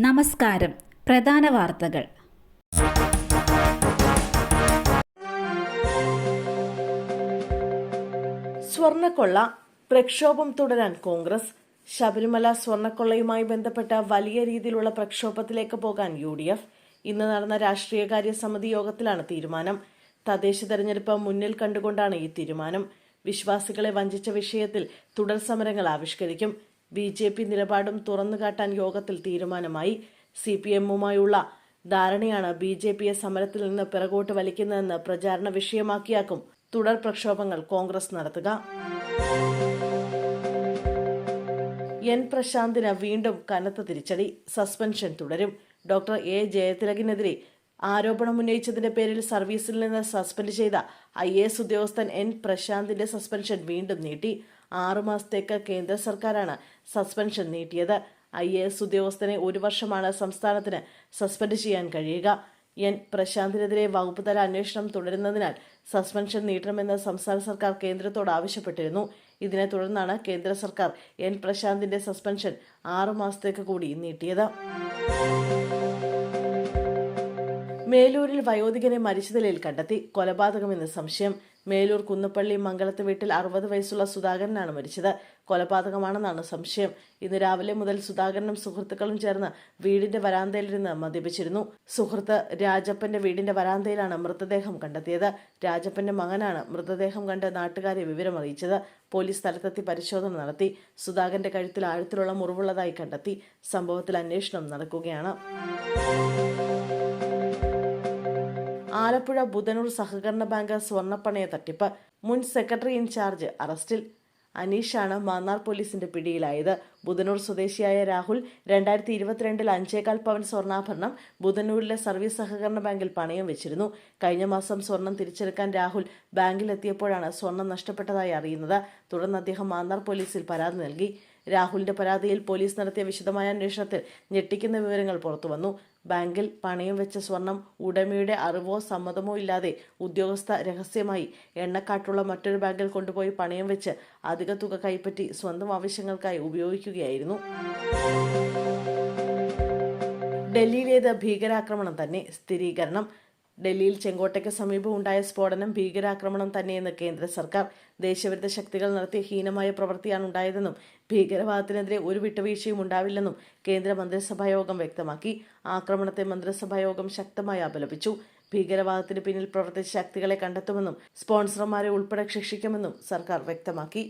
നമസ്കാരം. പ്രധാന വാർത്തകൾ. സ്വർണ്ണക്കൊള്ള പ്രക്ഷോഭം തുടരാൻ കോൺഗ്രസ്. ശബരിമല സ്വർണ്ണക്കൊള്ളയുമായി ബന്ധപ്പെട്ട വലിയ രീതിയിലുള്ള പ്രക്ഷോഭത്തിലേക്ക് പോകാൻ UDF. ഇന്ന് നടന്ന രാഷ്ട്രീയകാര്യ സമിതി യോഗത്തിലാണ് തീരുമാനം. തദ്ദേശ തെരഞ്ഞെടുപ്പ് മുന്നിൽ കണ്ടുകൊണ്ടാണ് ഈ തീരുമാനം. വിശ്വാസികളെ വഞ്ചിച്ച വിഷയത്തിൽ തുടർ സമരങ്ങൾ ആവിഷ്കരിക്കും. BJP നിലപാടും തുറന്നുകാട്ടാൻ യോഗത്തിൽ തീരുമാനമായി. CPM-ഉമായുള്ള ധാരണയാണ് BJPയെ സമരത്തിൽ നിന്ന് പിറകോട്ട് വലിക്കുന്നതെന്ന് പ്രചാരണ വിഷയമാക്കിയാക്കും തുടർ പ്രക്ഷോഭങ്ങൾ കോൺഗ്രസ് നടത്തുക. N. പ്രശാന്തിന് വീണ്ടും കനത്ത തിരിച്ചടി. സസ്പെൻഷൻ തുടരും. Doctor A. ജയതിലകിനെതിരെ ആരോപണമുന്നയിച്ചതിന്റെ പേരിൽ സർവീസിൽ നിന്ന് സസ്പെൻഡ് ചെയ്ത IAS ഉദ്യോഗസ്ഥൻ N. പ്രശാന്തിന്റെ സസ്പെൻഷൻ വീണ്ടും നീട്ടി. 6 മാസത്തേക്ക് കേന്ദ്ര സർക്കാരാണ് സസ്പെൻഷൻ നീട്ടിയത്. IAS ഉദ്യോഗസ്ഥനെ 1 വർഷമാണ് സംസ്ഥാനത്തിന് സസ്പെൻഡ് ചെയ്യാൻ കഴിയുക. N. പ്രശാന്തിനെതിരെ വകുപ്പ് തല അന്വേഷണം തുടരുന്നതിനാൽ സസ്പെൻഷൻ നീട്ടണമെന്ന് സംസ്ഥാന സർക്കാർ കേന്ദ്രത്തോട് ആവശ്യപ്പെട്ടിരുന്നു. ഇതിനെ തുടർന്നാണ് കേന്ദ്ര സർക്കാർ N. പ്രശാന്തിന്റെ സസ്പെൻഷൻ 6 മാസത്തേക്ക് കൂടി നീട്ടിയത്. മേലൂരിൽ വയോധികനെ മരിച്ച നിലയിൽ കണ്ടെത്തി. കൊലപാതകമെന്ന് സംശയം. മേലൂർ കുന്നപ്പള്ളി മംഗലത്ത് വീട്ടിൽ 60 വയസ്സുള്ള സുധാകരനാണ് മരിച്ചത്. കൊലപാതകമാണെന്നാണ് സംശയം. ഇന്ന് രാവിലെ മുതൽ സുധാകരനും സുഹൃത്തുക്കളും ചേർന്ന് വീടിന്റെ വരാന്തയിലിരുന്ന് മദ്യപിച്ചിരുന്നു. സുഹൃത്ത് രാജപ്പന്റെ വീടിന്റെ വരാന്തയിലാണ് മൃതദേഹം കണ്ടെത്തിയത്. രാജപ്പന്റെ മകനാണ് മൃതദേഹം കണ്ട് നാട്ടുകാരെ വിവരമറിയിച്ചത്. പോലീസ് സ്ഥലത്തെത്തി പരിശോധന നടത്തി. സുധാകരന്റെ കഴുത്തിൽ ആഴത്തിലുള്ള മുറിവുള്ളതായി കണ്ടെത്തി. സംഭവത്തിൽ അന്വേഷണം നടക്കുകയാണ്. ആലപ്പുഴ ബുധനൂർ സഹകരണ ബാങ്ക് സ്വർണ്ണപ്പണയ തട്ടിപ്പ്. മുൻ സെക്രട്ടറി ഇൻചാർജ് അറസ്റ്റിൽ. അനീഷാണ് മാന്നാർ പോലീസിന്റെ പിടിയിലായത്. ബുധനൂർ സ്വദേശിയായ രാഹുൽ 2022 5.25 പവൻ സ്വർണ്ണാഭരണം ബുധനൂരിലെ സർവീസ് സഹകരണ ബാങ്കിൽ പണയം വെച്ചിരുന്നു. കഴിഞ്ഞ മാസം സ്വർണം തിരിച്ചെടുക്കാൻ രാഹുൽ ബാങ്കിലെത്തിയപ്പോഴാണ് സ്വർണം നഷ്ടപ്പെട്ടതായി അറിയുന്നത്. തുടർന്ന് അദ്ദേഹം മാന്നാർ പോലീസിൽ പരാതി നൽകി. രാഹുലിന്റെ പരാതിയിൽ പോലീസ് നടത്തിയ വിശദമായ അന്വേഷണത്തിൽ ഞെട്ടിക്കുന്ന വിവരങ്ങൾ പുറത്തുവന്നു. ബാങ്കിൽ പണയം വെച്ച സ്വർണം ഉടമയുടെ അറിവോ സമ്മതമോ ഇല്ലാതെ ഉദ്യോഗസ്ഥ രഹസ്യമായി എണ്ണക്കാട്ടുള്ള മറ്റൊരു ബാങ്കിൽ കൊണ്ടുപോയി പണയം വെച്ച് അധിക തുക കൈപ്പറ്റി സ്വന്തം ആവശ്യങ്ങൾക്കായി ഉപയോഗിക്കുകയായിരുന്നു. ഡൽഹിയിലേത് ഭീകരാക്രമണം തന്നെ. സ്ഥിരീകരണം. ഡൽഹിയിൽ ചെങ്കോട്ടയ്ക്ക് സമീപം ഉണ്ടായ സ്ഫോടനം ഭീകരാക്രമണം തന്നെയെന്ന് കേന്ദ്ര സർക്കാർ. ദേശവിരുദ്ധ ശക്തികൾ നടത്തിയ ഹീനമായ പ്രവൃത്തിയാണ് ഉണ്ടായതെന്നും ഭീകരവാദത്തിനെതിരെ ഒരു വിട്ടുവീഴ്ചയും ഉണ്ടാവില്ലെന്നും കേന്ദ്ര മന്ത്രിസഭായോഗം വ്യക്തമാക്കി. ആക്രമണത്തെ മന്ത്രിസഭായോഗം ശക്തമായി അപലപിച്ചു. ഭീകരവാദത്തിന് പിന്നിൽ പ്രവർത്തിച്ച ശക്തികളെ കണ്ടെത്തുമെന്നും സ്പോൺസർമാരെ ഉൾപ്പെടെ ശിക്ഷിക്കുമെന്നും സർക്കാർ വ്യക്തമാക്കി.